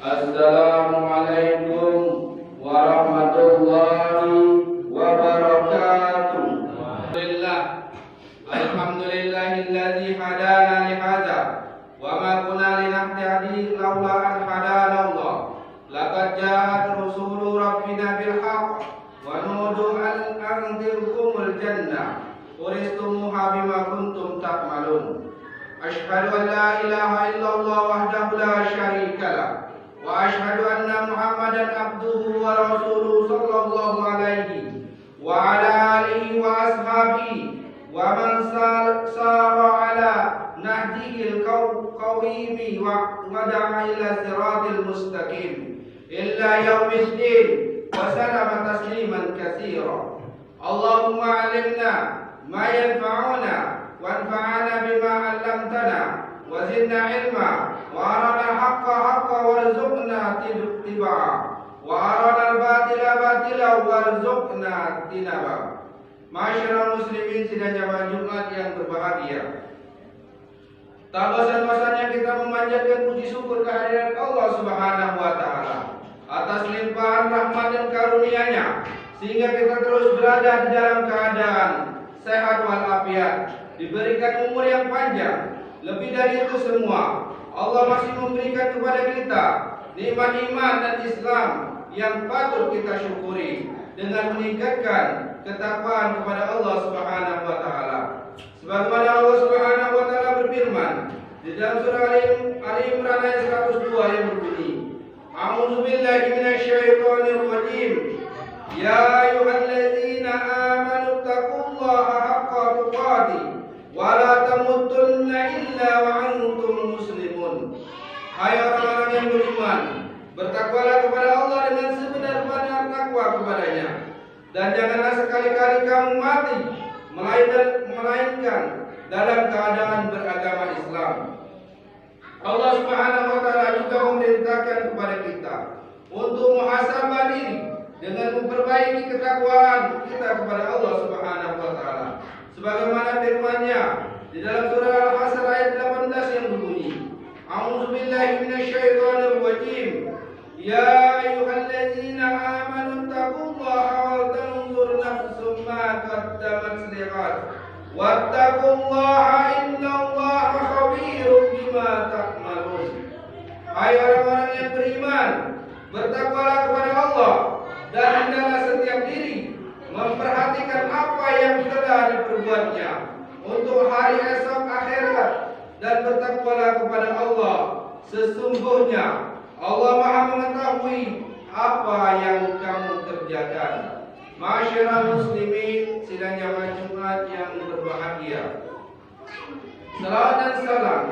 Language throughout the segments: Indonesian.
Assalamualaikum warahmatullahi wabarakatuh. Alhamdulillahilladzi hadana li hadza wa ma kunna linahtadiya laula an hadana Allah. Laqad ja'at rusulu rabbina bil haqq wa nudu an anzirkumul jannah uristumuha bima kuntum ta'malun. Asyhadu an la ilaha illallah wahdahu la syarika lah wa asyhadu anna Muhammadan abduhu wa rasuluhu sallallahu alaihi wa ala alihi wa ashabihi wa man sara ala nahdihil qawimi wa da'a ila siratil mustaqim illa yaumiddin wa salama tasliman katsira. Allahumma alimna ma yanfa'una wanfa'na bima 'allamtana wa zidna ilma wa arana haqqa haqqa warzuqna ittiba'a wa arana al-batila batila warzuqna tinaba. Masyarakat muslimin sidang jamaah Jumat yang berbahagia, tak bosan-bosannya kita memanjatkan puji syukur kehadirat Allah Subhanahu wa taala atas limpahan rahmat dan karunia-Nya sehingga kita terus berada di dalam keadaan sehat walafiat, diberikan umur yang panjang. Lebih dari itu semua, Allah masih memberikan kepada kita nikmat iman dan Islam yang patut kita syukuri dengan meningkatkan ketakwaan kepada Allah Subhanahu wa taala. Sebagaimana Allah Subhanahu wa taala berfirman di dalam surah Ali Imran ayat 102 yang berbunyi, A'udzu billahi minasyaitonir rajim. Ya ayyuhalladzina amanu taqullaha haqqa tuqatih wa la tamutunna illa wa antum muslimun. Hai orang-orang yang beriman, bertakwalah kepada Allah dengan sebenar-benar takwa kepadanya, dan janganlah sekali-kali kamu mati melainkan dalam keadaan beragama Islam. Allah Subhanahu wa taala juga memerintahkan kepada kita untuk muhasabah diri dengan memperbaiki ketakwaan kita kepada Allah Subhanahu wa taala. Sebagaimana firman-Nya di dalam surah Al-Hasr ayat 18 yang berbunyi, A'udzu billahi minasyaitonir rajim. Ya ayyuhalladzina amanu taqullaha wal tanzur nafsum ma qaddamat lighad wattaqullaha innallaha khabirum bima ta'malun. Hai orang-orang yang beriman, bertakwalah kepada Allah dan hendaklah setiap diri memperhatikan apa yang telah diperbuatnya untuk hari esok akhirat, dan bertakwalah kepada Allah, sesungguhnya Allah Maha mengetahui apa yang kamu kerjakan. Masyarakat muslimin sidang jamaah Jumat yang berbahagia, salawat dan salam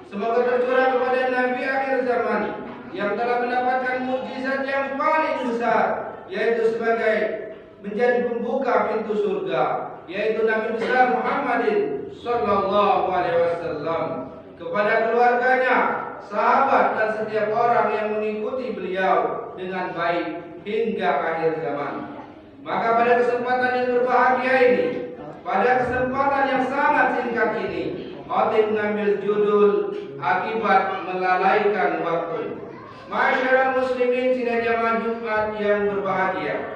semoga tercurah kepada Nabi akhir zaman yang telah mendapatkan mukjizat yang paling besar, yaitu sebagai menjadi pembuka pintu surga, yaitu Nabi besar Muhammadin sallallahu alaihi wasallam, kepada keluarganya, sahabat dan setiap orang yang mengikuti beliau dengan baik hingga akhir zaman. Maka pada kesempatan yang berbahagia ini, pada kesempatan yang sangat singkat ini, Khatib mengambil judul akibat melalaikan waktu. Masyarakat muslimin sidang jamaah Jumat yang berbahagia,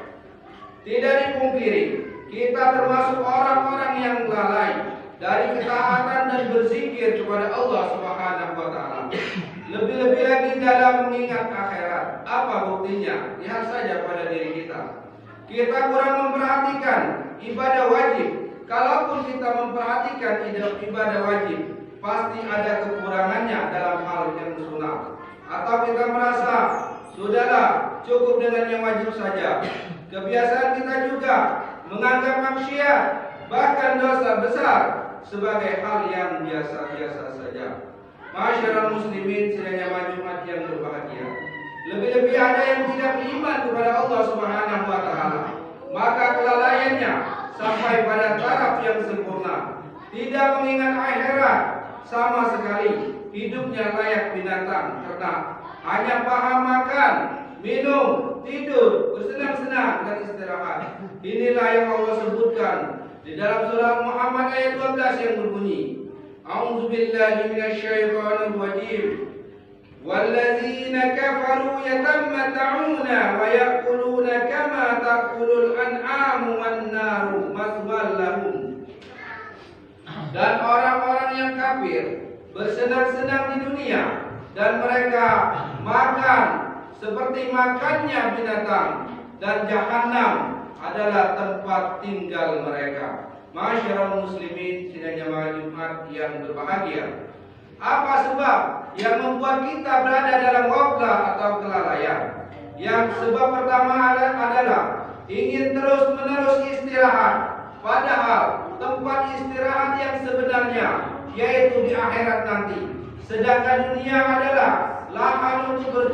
tidak dipungkiri kita termasuk orang-orang yang lalai dari ketaatan dan berzikir kepada Allah Subhanahu wa taala. Lebih-lebih lagi dalam mengingat akhirat. Apa buktinya? Lihat saja pada diri kita. Kita kurang memperhatikan ibadah wajib. Kalaupun kita memperhatikan ibadah wajib, pasti ada kekurangannya dalam hal yang sunnah. Atau kita merasa sudahlah cukup dengan yang wajib saja. Kebiasaan kita juga menganggap maksiat, bahkan dosa besar, sebagai hal yang biasa-biasa saja. Masyarakat muslimin sidang jamaah Jumat yang berbahagia, lebih-lebih ada yang tidak beriman kepada Allah Subhanahu wa taala, maka kelalaiannya sampai pada taraf yang sempurna, tidak mengingat akhirat sama sekali, hidupnya layak binatang, ternak, hanya paham makan, minum, tidur, bersenang-senang dan istirahat. Inilah yang Allah sebutkan di dalam surah Muhammad ayat 12 yang berbunyi, A'udzu billahi minasyaitonir rajim. walladzina kafaru yatamatta'una wa yaquluna kama taqulul an'amu wan naru maswal lahum. Dan orang-orang yang kafir bersenang-senang di dunia dan mereka makan seperti makannya binatang, dan jahanam adalah tempat tinggal mereka. Masyarul muslimin sidang jamaah Jumat yang berbahagia, apa sebab yang membuat kita berada dalam ghaflah atau kelalaian? Yang sebab pertama adalah ingin terus-menerus istirahat, padahal tempat istirahat yang sebenarnya yaitu di akhirat nanti. Sedangkan dunia adalah lahan untuk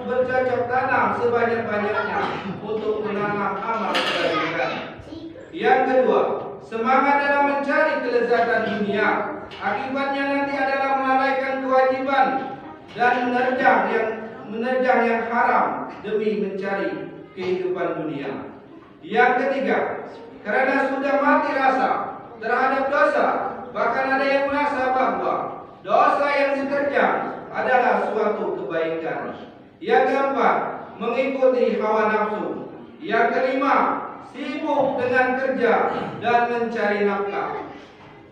bercocok tanam sebanyak-banyaknya untuk menanam amal kebaikan. Yang kedua, semangat dalam mencari kelezatan dunia, akibatnya nanti adalah melalaikan kewajiban dan menerjang yang haram demi mencari kehidupan dunia. Yang ketiga, karena sudah mati rasa terhadap dosa, bahkan ada yang merasa bahwa dosa yang dikerja adalah suatu kebaikan. Yang keempat, mengikuti hawa nafsu. Yang kelima, sibuk dengan kerja dan mencari nafkah.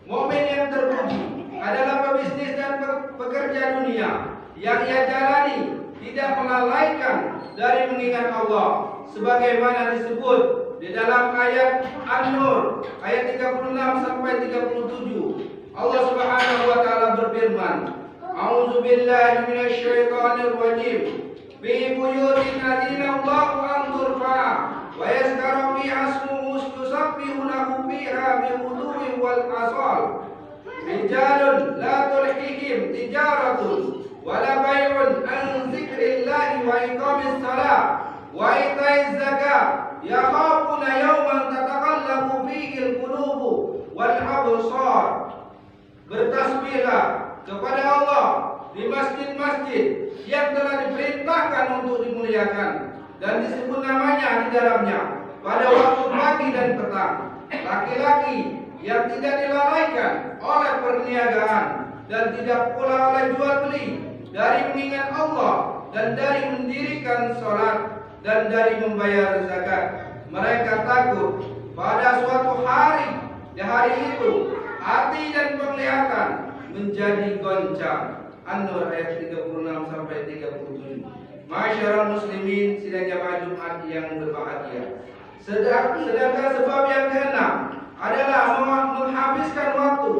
Mukmin yang terpuji adalah pebisnis dan pekerja dunia yang ia jalani tidak melalaikan dari mengingat Allah, sebagaimana disebut di dalam ayat An-Nur ayat 36 sampai 37. Allah Subhanahu wa taala berfirman, A'udzu billahi minasyaitonir rajim. Fi buyutin ladzina Allahu an turfa wa yazkaru fiha ismuhu yusabbihunahu fiha bil-ghuduwi wal asal. Rijalun la tulhihim tijaratun wa la bay'un an dzikrillahi wa iqamis shalah wa itaiz zakah yakhafuna yawman tataqallabu fihi al-qulubu wal absar. Bertasbihlah kepada Allah di masjid-masjid yang telah diperintahkan untuk dimuliakan dan disebut namanya di dalamnya pada waktu pagi dan petang. Laki-laki yang tidak dilalaikan oleh perniagaan dan tidak pula oleh jual beli, dari mengingat Allah dan dari mendirikan sholat dan dari membayar zakat. Mereka takut pada suatu hari, di hari itu hati dan penglihatan menjadi goncang. An-Nur ayat 36 sampai 37. Masyarul muslimin sidang jamaah Jumat yang berbahagia. Sedangkan sebab yang keenam adalah menghabiskan waktu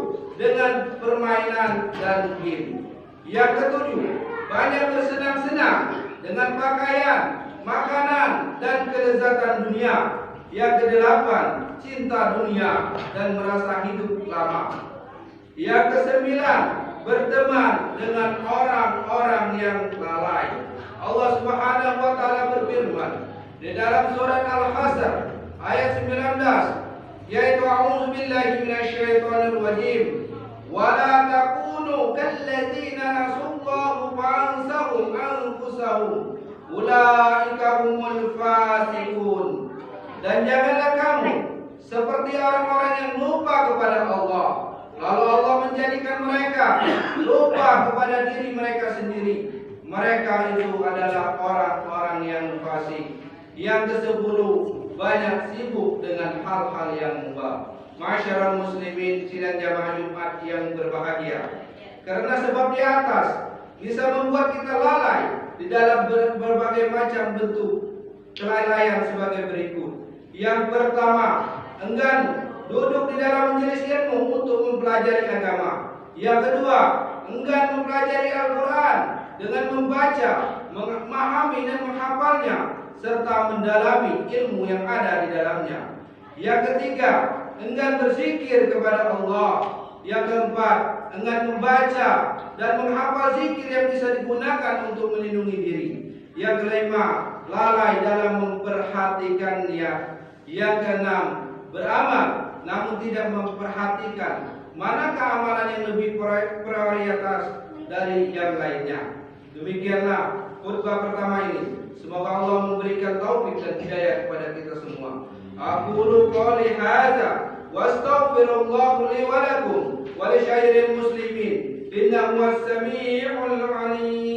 dengan permainan dan game. Yang ketujuh, banyak bersenang-senang dengan pakaian, makanan dan kelezatan dunia. Yang kedelapan, cinta dunia dan merasa hidup lama. Yang kesembilan, berteman dengan orang-orang yang lalai. Allah Subhanahu wa taala berfirman di dalam surat Al-Hasr ayat 19, yaitu a'udzu billahi minasyaitonir rajim. Wa la takunu kalladzina nasallahu fa'ansahum anfusahum ulaika humul fasiqun. Dan janganlah kamu seperti orang-orang yang lupa kepada Allah, lalu Allah menjadikan mereka lupa kepada diri mereka sendiri. Mereka itu adalah orang-orang yang fasik. Yang ke-10, banyak sibuk dengan hal-hal yang mubah. Masyarul muslimin sidang jamaah Jumat yang berbahagia, karena sebab di atas bisa membuat kita lalai di dalam berbagai macam bentuk kelalaian sebagai berikut. Yang pertama, enggan duduk di dalam majelis ilmu untuk mempelajari agama. Yang kedua, enggan mempelajari Al-Quran dengan membaca, memahami dan menghafalnya serta mendalami ilmu yang ada di dalamnya. Yang ketiga, enggan berzikir kepada Allah. Yang keempat, enggan membaca dan menghafal zikir yang bisa digunakan untuk melindungi diri. Yang kelima, lalai dalam memperhatikan niat. Yang keenam, beramal namun tidak memperhatikan manakah amalan yang lebih prioritas dari yang lainnya. Demikianlah khutbah pertama ini. Semoga Allah memberikan taufik dan hidayah kepada kita semua. Aqulu qouli hadza wastaghfirullah li wa lakum wa li syairil muslimin innahu was-sami'ul 'alim.